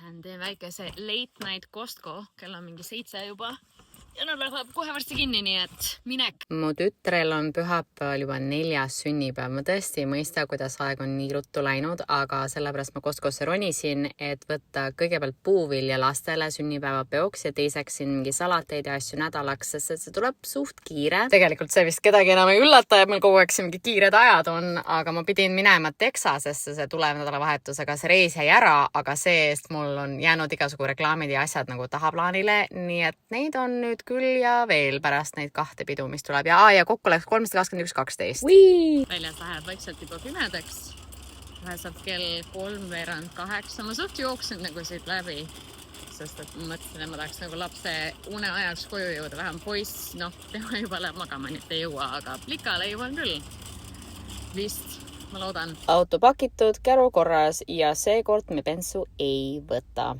Lähen teen väikese late night Costco, kell on mingi 7 juba. Ja nad läheb kohe varsti kinni, nii et minek. Mu tütrel on pühapäeval juba 4. sünnipäev. Ma tõesti ei mõista, kuidas aeg on nii ruttu läinud, aga sellepärast ma Costcosse ronisin, et võtta kõigepealt puuvilja lastele sünnipäevapeoks ja teiseks siin mingi salateid ja asju nädalaks, sest see tuleb suht kiire. Tegelikult see vist kedagi enam ei üllata, et meil kogu aeg siin mingi kiired ajad on, aga ma pidin minema Texasesse, see tulev nädalavahetusega, see reis jäi ära, aga see-eest mul on jäänud igasugu reklaamid ja asjad nagu tahaplaanile, nii et neid on nüüd küll ja veel pärast neid 2 pidu, mis tuleb. Ja kokku läks 321.12. Väljas läheb vaikselt juba pimedaks. Saab kell 7:45. Ma suht jooksin nagu siit läbi, sest et ma mõtlesin, et ma tahaks nagu lapse une ajaks koju jõuda. Vähem poiss, tema juba läheb magama, nii et ei jõua, aga plikale jõuan küll. Vist, ma loodan. Auto pakitud, käru korras ja seekord me bensu ei võta.